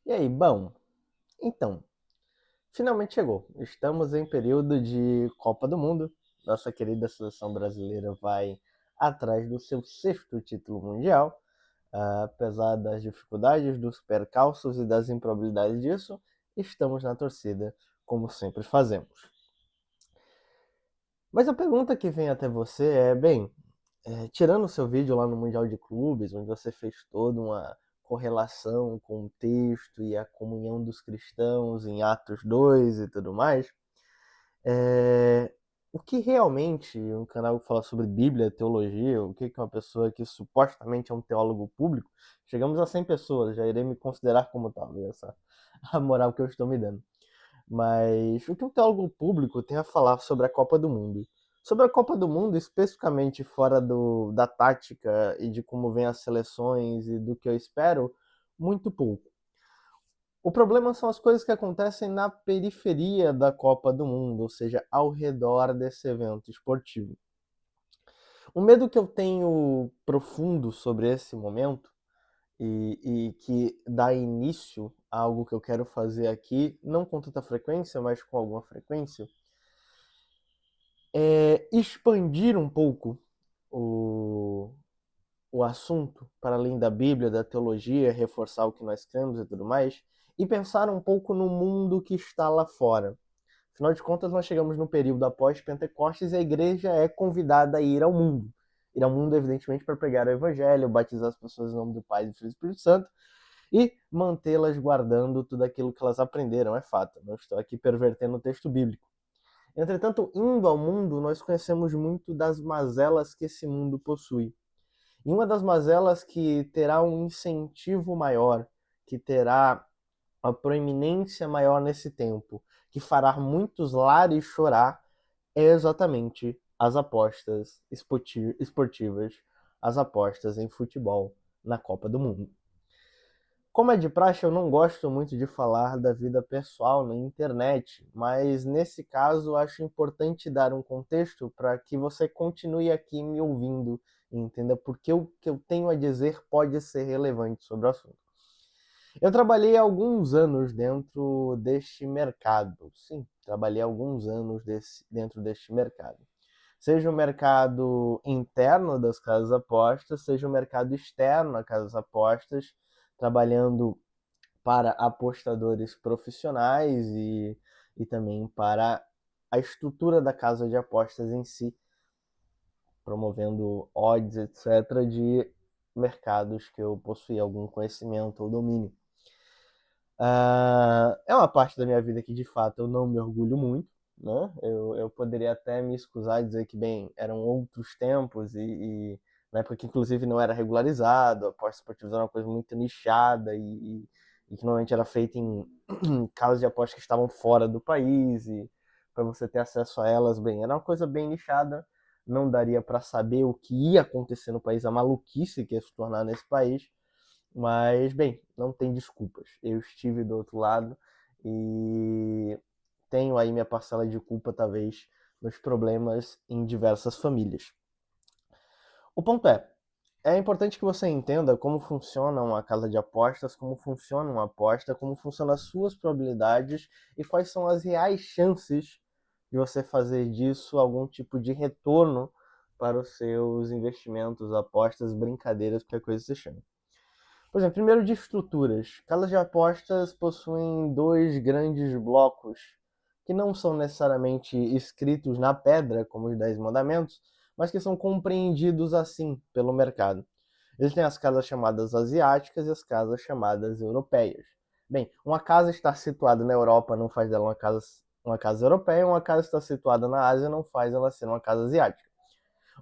E aí, bom, então, finalmente chegou. Estamos em período de Copa do Mundo. Nossa querida seleção brasileira vai atrás do seu sexto título mundial. Apesar das dificuldades, dos percalços e das improbabilidades disso, estamos na torcida, como sempre fazemos. Mas a pergunta que vem até você é, bem, tirando o seu vídeo lá no Mundial de Clubes, onde você fez toda uma correlação com o texto e a comunhão dos cristãos em Atos 2 e tudo mais, é, o que realmente um canal que fala sobre Bíblia, teologia, o que uma pessoa que supostamente é um teólogo público, chegamos a 100 pessoas, já irei me considerar como tal, essa a moral que eu estou me dando. Mas o que um teólogo público tem a falar sobre a Copa do Mundo? Sobre a Copa do Mundo, especificamente fora da tática e de como vem as seleções e do que eu espero, muito pouco. O problema são as coisas que acontecem na periferia da Copa do Mundo, ou seja, ao redor desse evento esportivo. O medo que eu tenho profundo sobre esse momento e que dá início a algo que eu quero fazer aqui, não com tanta frequência, mas com alguma frequência, é expandir um pouco o, o assunto para além da Bíblia, da teologia, reforçar o que nós cremos e tudo mais, e pensar um pouco no mundo que está lá fora. Afinal de contas, nós chegamos no período após Pentecostes e a igreja é convidada a ir ao mundo. Ir ao mundo, evidentemente, para pregar o evangelho, batizar as pessoas em nome do Pai, do Filho e do Espírito Santo e mantê-las guardando tudo aquilo que elas aprenderam, é fato. Não estou aqui pervertendo o texto bíblico. Entretanto, indo ao mundo, nós conhecemos muito das mazelas que esse mundo possui. E uma das mazelas que terá um incentivo maior, que terá uma proeminência maior nesse tempo, que fará muitos lares chorar, é exatamente as apostas esportivas, as apostas em futebol na Copa do Mundo. Como é de praxe, eu não gosto muito de falar da vida pessoal na internet, mas nesse caso acho importante dar um contexto para que você continue aqui me ouvindo e entenda porque o que eu tenho a dizer pode ser relevante sobre o assunto. Eu trabalhei alguns anos dentro deste mercado. Sim, trabalhei alguns anos dentro deste mercado. Seja o mercado interno das casas apostas, seja o mercado externo às casas apostas, trabalhando para apostadores profissionais e também para a estrutura da casa de apostas em si, promovendo odds, etc., de mercados que eu possuía algum conhecimento ou domínio. É uma parte da minha vida que de fato eu não me orgulho muito, né? Eu poderia até me excusar e dizer que, bem, eram outros tempos e na época que inclusive não era regularizado, a aposta esportiva era uma coisa muito nichada e que normalmente era feita em casas de apostas que estavam fora do país e para você ter acesso a elas, bem, era uma coisa bem nichada, não daria para saber o que ia acontecer no país, a maluquice que ia se tornar nesse país. Mas, bem, não tem desculpas. Eu estive do outro lado e tenho aí minha parcela de culpa, talvez, nos problemas em diversas famílias. O ponto é importante que você entenda como funciona uma casa de apostas, como funciona uma aposta, como funcionam as suas probabilidades e quais são as reais chances de você fazer disso algum tipo de retorno para os seus investimentos, apostas, brincadeiras, qualquer coisa que você chame. Por exemplo, primeiro de estruturas. Casas de apostas possuem dois grandes blocos que não são necessariamente escritos na pedra, como os Dez Mandamentos, mas que são compreendidos assim pelo mercado. Existem as casas chamadas asiáticas e as casas chamadas europeias. Bem, uma casa estar situada na Europa não faz dela uma casa europeia, uma casa estar situada na Ásia não faz ela ser uma casa asiática.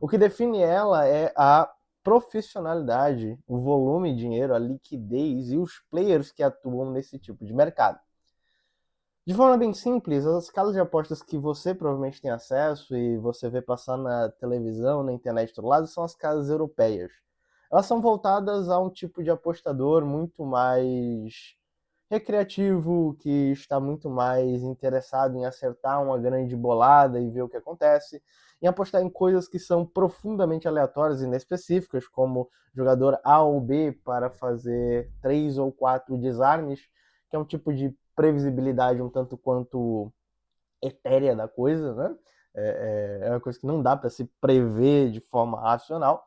O que define ela é a profissionalidade, o volume de dinheiro, a liquidez e os players que atuam nesse tipo de mercado. De forma bem simples, as casas de apostas que você provavelmente tem acesso e você vê passar na televisão, na internet, todo lado, são as casas europeias. Elas são voltadas a um tipo de apostador muito mais recreativo, que está muito mais interessado em acertar uma grande bolada e ver o que acontece, em apostar em coisas que são profundamente aleatórias e inespecíficas, como jogador A ou B para fazer 3 ou 4 desarmes, que é um tipo de previsibilidade um tanto quanto etérea da coisa, né? É uma coisa que não dá para se prever de forma racional.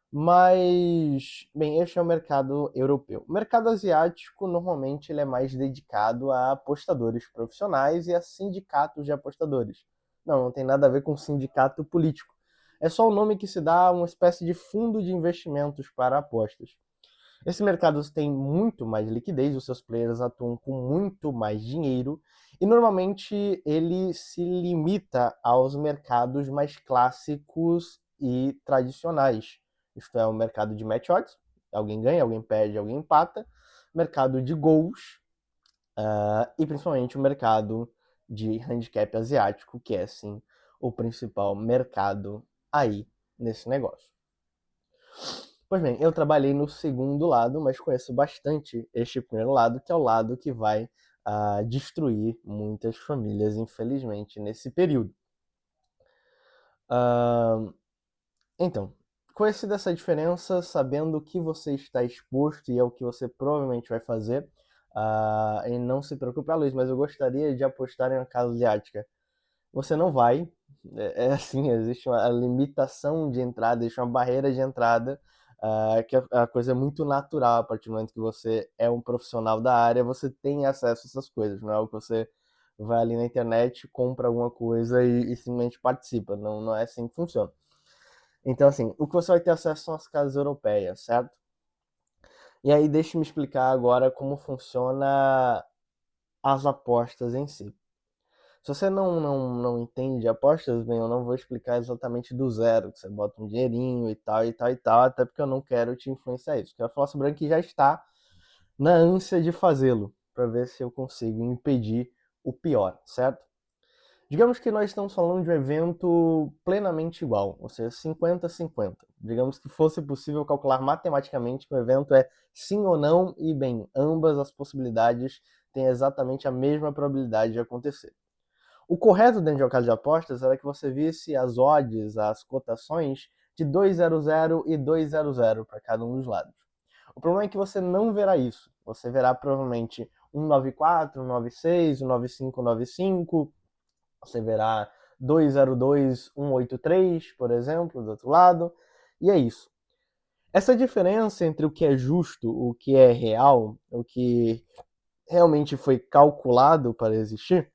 Mas, bem, este é o mercado europeu. O mercado asiático, normalmente, ele é mais dedicado a apostadores profissionais e a sindicatos de apostadores. Não tem nada a ver com sindicato político. É só o nome que se dá a uma espécie de fundo de investimentos para apostas. Esse mercado tem muito mais liquidez, os seus players atuam com muito mais dinheiro e normalmente ele se limita aos mercados mais clássicos e tradicionais. Isto é, o mercado de match odds, alguém ganha, alguém perde, alguém empata, mercado de gols e principalmente o mercado de handicap asiático, que é sim o principal mercado aí nesse negócio. Pois bem, eu trabalhei no segundo lado, mas conheço bastante este primeiro lado, que é o lado que vai destruir muitas famílias, infelizmente, nesse período. Então, conhecida essa diferença, sabendo o que você está exposto e é o que você provavelmente vai fazer, e não se preocupe, Luiz, mas eu gostaria de apostar em uma casa asiática. Você não vai, é assim, existe uma limitação de entrada, existe uma barreira de entrada, que a coisa é muito natural a partir do momento que você é um profissional da área, você tem acesso a essas coisas, não é o que você vai ali na internet, compra alguma coisa e simplesmente participa, não é assim que funciona. Então, assim, o que você vai ter acesso são as casas europeias, certo? E aí, deixa-me explicar agora como funciona as apostas em si. Se você não entende apostas, bem, eu não vou explicar exatamente do zero, que você bota um dinheirinho e tal, e tal, e tal, até porque eu não quero te influenciar isso. Quero falar sobre o que já está na ânsia de fazê-lo, para ver se eu consigo impedir o pior, certo? Digamos que nós estamos falando de um evento plenamente igual, ou seja, 50-50. Digamos que fosse possível calcular matematicamente que o evento é sim ou não, e bem, ambas as possibilidades têm exatamente a mesma probabilidade de acontecer. O correto dentro de uma casa de apostas era que você visse as odds, as cotações de 200 e 200 para cada um dos lados. O problema é que você não verá isso. Você verá provavelmente 194, 196, 195, 195. Você verá 202, 183, por exemplo, do outro lado. E é isso. Essa diferença entre o que é justo, o que é real, o que realmente foi calculado para existir,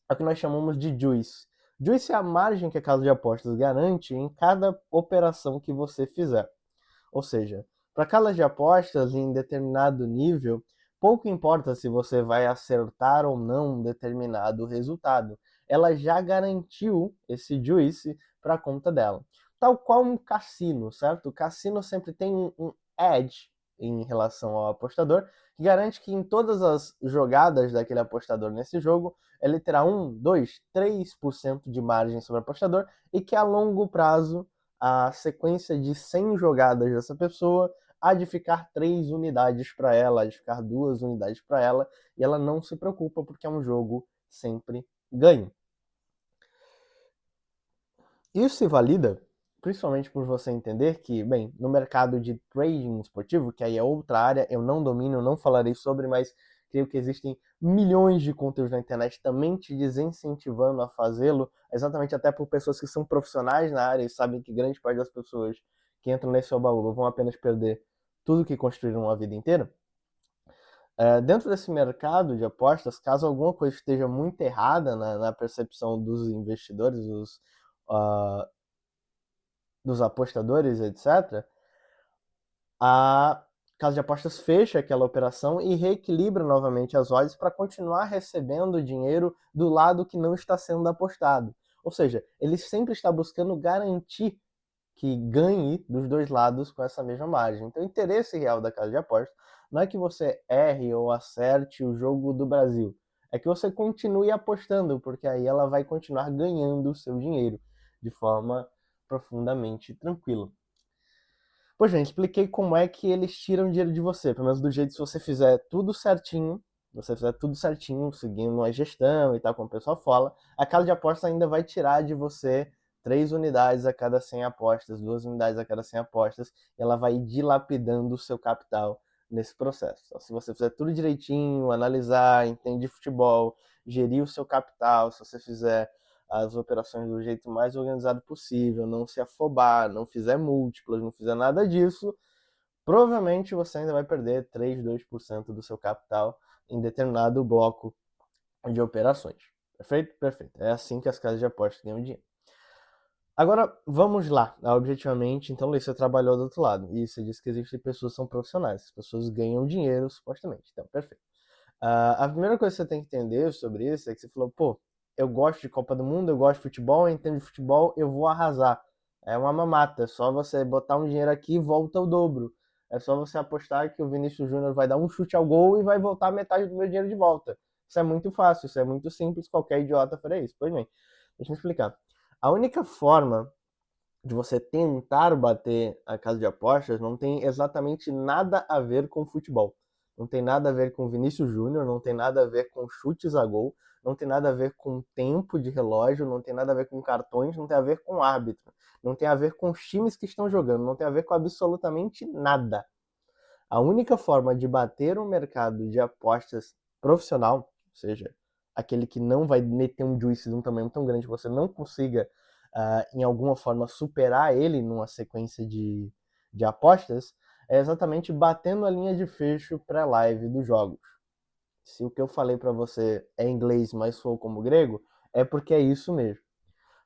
é o que nós chamamos de juice. Juice é a margem que a casa de apostas garante em cada operação que você fizer. Ou seja, para casa de apostas em determinado nível, pouco importa se você vai acertar ou não um determinado resultado. Ela já garantiu esse juice para a conta dela. Tal qual um cassino, certo? O cassino sempre tem um edge em relação ao apostador, que garante que em todas as jogadas daquele apostador nesse jogo, ele terá 1, 2, 3% de margem sobre o apostador e que a longo prazo a sequência de 100 jogadas dessa pessoa há de ficar 3 unidades para ela, há de ficar 2 unidades para ela, e ela não se preocupa porque é um jogo sempre ganho. Isso se valida principalmente por você entender que, bem, no mercado de trading esportivo, que aí é outra área, eu não domino, não falarei sobre, mas creio que existem milhões de conteúdos na internet também te desincentivando a fazê-lo, exatamente até por pessoas que são profissionais na área e sabem que grande parte das pessoas que entram nesse oba-oba vão apenas perder tudo que construíram a vida inteira. Dentro desse mercado de apostas, caso alguma coisa esteja muito errada na percepção dos investidores, dos apostadores, etc., a casa de apostas fecha aquela operação e reequilibra novamente as odds para continuar recebendo dinheiro do lado que não está sendo apostado. Ou seja, ele sempre está buscando garantir que ganhe dos dois lados com essa mesma margem. Então, o interesse real da casa de apostas não é que você erre ou acerte o jogo do Brasil, é que você continue apostando, porque aí ela vai continuar ganhando o seu dinheiro de forma profundamente tranquila. Pois bem, expliquei como é que eles tiram dinheiro de você, pelo menos do jeito se você fizer tudo certinho, seguindo uma gestão e tal, como o pessoal fala, a casa de apostas ainda vai tirar de você 3 unidades a cada 100 apostas, 2 unidades a cada 100 apostas, e ela vai dilapidando o seu capital nesse processo. Então, se você fizer tudo direitinho, analisar, entender futebol, gerir o seu capital, se você fizer as operações do jeito mais organizado possível, não se afobar, não fizer múltiplas, não fizer nada disso, provavelmente você ainda vai perder 3, 2% do seu capital em determinado bloco de operações. Perfeito? Perfeito. É assim que as casas de apostas ganham dinheiro. Agora, vamos lá, objetivamente. Então, Luiz, você trabalhou do outro lado. E você disse que existem pessoas que são profissionais. As pessoas ganham dinheiro, supostamente. Então, perfeito. A primeira coisa que você tem que entender sobre isso é que você falou, pô, eu gosto de Copa do Mundo, eu gosto de futebol, eu entendo de futebol, eu vou arrasar. É uma mamata, é só você botar um dinheiro aqui e volta o dobro. É só você apostar que o Vinícius Júnior vai dar um chute ao gol e vai voltar metade do meu dinheiro de volta. Isso é muito fácil, isso é muito simples, qualquer idiota faria isso. Pois bem, deixa eu explicar. A única forma de você tentar bater a casa de apostas não tem exatamente nada a ver com futebol. Não tem nada a ver com Vinícius Júnior, não tem nada a ver com chutes a gol, não tem nada a ver com tempo de relógio, não tem nada a ver com cartões, não tem a ver com árbitro, não tem a ver com os times que estão jogando, não tem a ver com absolutamente nada. A única forma de bater um mercado de apostas profissional, ou seja, aquele que não vai meter um juice de um tamanho tão grande que você não consiga, em alguma forma, superar ele numa sequência de apostas, é exatamente batendo a linha de fecho pré-live dos jogos. Se o que eu falei para você é inglês, mas sou como grego, é porque é isso mesmo.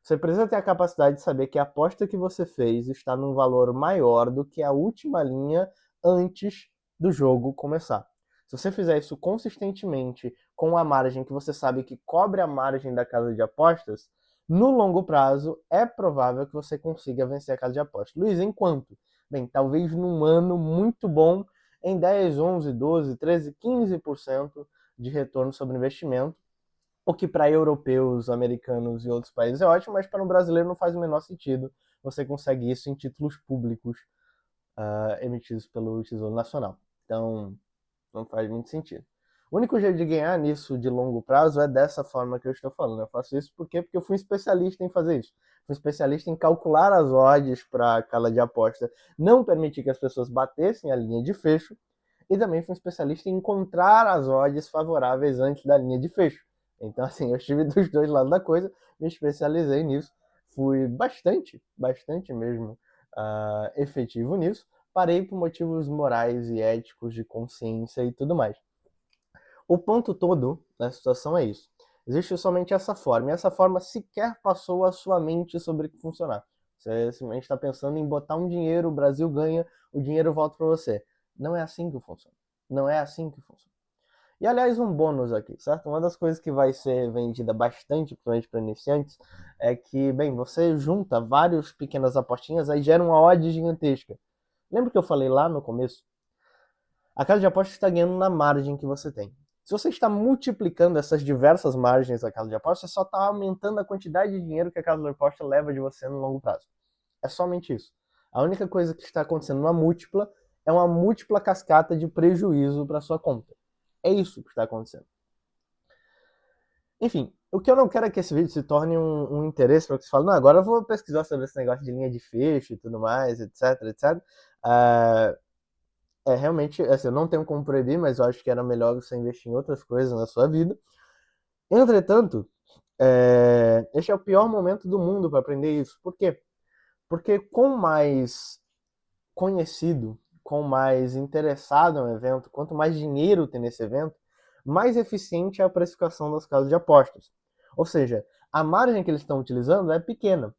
Você precisa ter a capacidade de saber que a aposta que você fez está num valor maior do que a última linha antes do jogo começar. Se você fizer isso consistentemente com a margem que você sabe que cobre a margem da casa de apostas, no longo prazo é provável que você consiga vencer a casa de apostas. Luiz, em quanto? Bem, talvez num ano muito bom, em 10, 11, 12, 13, 15% de retorno sobre investimento, o que para europeus, americanos e outros países é ótimo, mas para um brasileiro não faz o menor sentido. Você consegue isso em títulos públicos emitidos pelo Tesouro Nacional. Então, não faz muito sentido. O único jeito de ganhar nisso de longo prazo é dessa forma que eu estou falando. Eu faço isso porque eu fui especialista em fazer isso. Fui especialista em calcular as odds para a casa de aposta, não permitir que as pessoas batessem a linha de fecho, e também fui especialista em encontrar as odds favoráveis antes da linha de fecho. Então, assim, eu estive dos dois lados da coisa, me especializei nisso, fui bastante mesmo efetivo nisso. Parei por motivos morais e éticos, de consciência e tudo mais. O ponto todo da situação é isso. Existe somente essa forma, e essa forma sequer passou a sua mente sobre o que funcionar. Você simplesmente está pensando em botar um dinheiro, o Brasil ganha, o dinheiro volta para você. Não é assim que funciona. Não é assim que funciona. E aliás, um bônus aqui, certo? Uma das coisas que vai ser vendida bastante, principalmente para iniciantes, é que, bem, você junta várias pequenas apostinhas, aí gera uma odd gigantesca. Lembra que eu falei lá no começo? A casa de apostas está ganhando na margem que você tem. Se você está multiplicando essas diversas margens da casa de apostas, você só está aumentando a quantidade de dinheiro que a casa de apostas leva de você no longo prazo. É somente isso. A única coisa que está acontecendo numa múltipla é uma múltipla cascata de prejuízo para sua conta. É isso que está acontecendo. Enfim, o que eu não quero é que esse vídeo se torne um interesse para que você fale, não, agora eu vou pesquisar sobre esse negócio de linha de fecho e tudo mais, etc, etc. Realmente, assim, eu não tenho como proibir, mas eu acho que era melhor você investir em outras coisas na sua vida. Entretanto, este é o pior momento do mundo para aprender isso. Por quê? Porque com mais conhecido, com mais interessado no evento, quanto mais dinheiro tem nesse evento, mais eficiente é a precificação das casas de apostas. Ou seja, a margem que eles estão utilizando é pequena.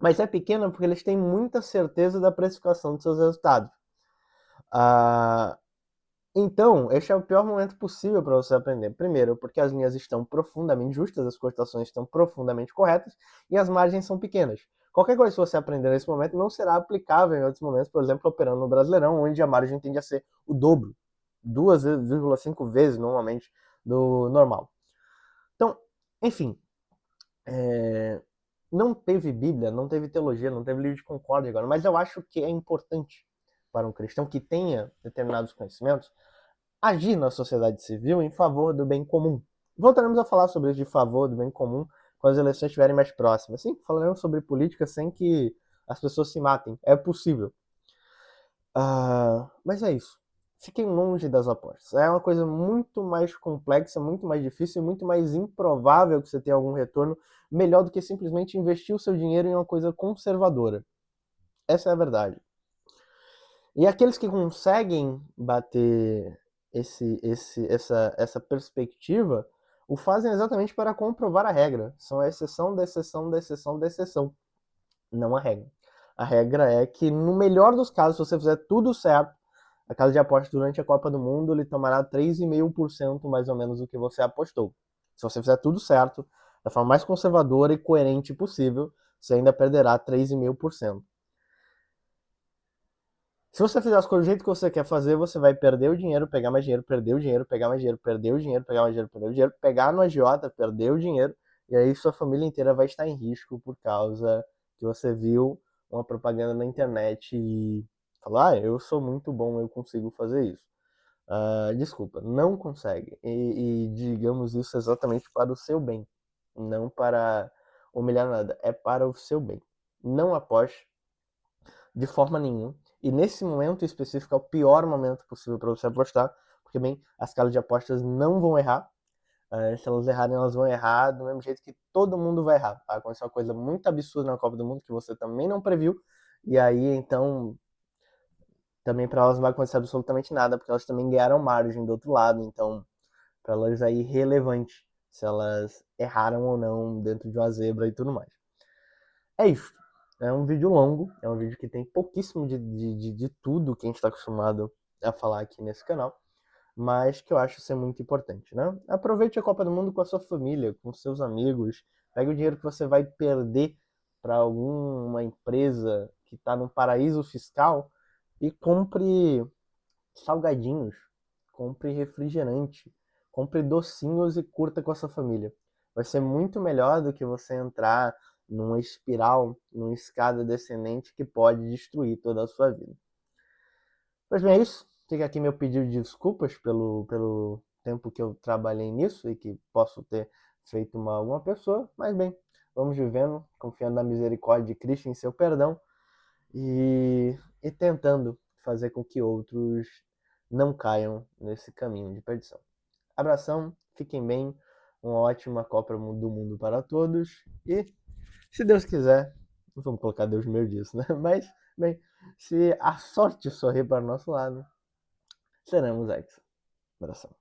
Mas é pequena porque eles têm muita certeza da precificação de seus resultados. Então, este é o pior momento possível para você aprender. Primeiro, porque as linhas estão profundamente justas, as cotações estão profundamente corretas e as margens são pequenas. Qualquer coisa que você aprender nesse momento não será aplicável em outros momentos, por exemplo, operando no Brasileirão, onde a margem tende a ser o dobro, 2,5 vezes normalmente do normal. Então, enfim, não teve Bíblia, não teve teologia, não teve livro de concórdia agora, mas eu acho que é importante para um cristão que tenha determinados conhecimentos agir na sociedade civil em favor do bem comum. Voltaremos a falar sobre isso de favor do bem comum quando as eleições estiverem mais próximas. Sim, falaremos sobre política sem que as pessoas se matem. É possível. Mas é isso. fiquem longe das apostas. É uma coisa muito mais complexa, muito mais difícil e muito mais improvável que você tenha algum retorno melhor do que simplesmente investir o seu dinheiro em uma coisa conservadora. Essa é a verdade. E aqueles que conseguem bater essa perspectiva o fazem exatamente para comprovar a regra. São a exceção da exceção da exceção da exceção, não a regra. A regra é que, no melhor dos casos, se você fizer tudo certo, a casa de apostas durante a Copa do Mundo ele tomará 3,5% mais ou menos do que você apostou. Se você fizer tudo certo, da forma mais conservadora e coerente possível, você ainda perderá 3,5%. Se você fizer as coisas do jeito que você quer fazer, você vai perder o dinheiro, pegar mais dinheiro, perder o dinheiro, pegar mais dinheiro, perder o dinheiro, pegar mais dinheiro, perder o dinheiro, pegar no agiota, perder o dinheiro, e aí sua família inteira vai estar em risco por causa que você viu uma propaganda na internet e falou, eu sou muito bom, eu consigo fazer isso. Desculpa, não consegue. E digamos isso exatamente para o seu bem, não para humilhar nada, é para o seu bem. Não aposte de forma nenhuma. E nesse momento específico é o pior momento possível para você apostar, porque, bem, as casas de apostas não vão errar. Se elas errarem, elas vão errar do mesmo jeito que todo mundo vai errar. Vai acontecer uma coisa muito absurda na Copa do Mundo que você também não previu. E aí, então, também para elas não vai acontecer absolutamente nada, porque elas também ganharam margem do outro lado. Então, para elas é irrelevante se elas erraram ou não dentro de uma zebra e tudo mais. É isso. É um vídeo longo, é um vídeo que tem pouquíssimo de tudo que a gente está acostumado a falar aqui nesse canal, mas que eu acho ser muito importante, né? Aproveite a Copa do Mundo com a sua família, com seus amigos, pegue o dinheiro que você vai perder para alguma empresa que está num paraíso fiscal e compre salgadinhos, compre refrigerante, compre docinhos e curta com a sua família. Vai ser muito melhor do que você entrar numa espiral, numa escada descendente que pode destruir toda a sua vida. Pois bem, é isso. Fica aqui meu pedido de desculpas pelo tempo que eu trabalhei nisso e que posso ter feito mal a alguma pessoa, mas bem, vamos vivendo, confiando na misericórdia de Cristo em seu perdão e tentando fazer com que outros não caiam nesse caminho de perdição. Abração, fiquem bem, uma ótima Copa do Mundo para todos e, se Deus quiser, não vamos colocar Deus no meio disso, né? Mas, bem, se a sorte sorrir para o nosso lado, seremos ex. Abração.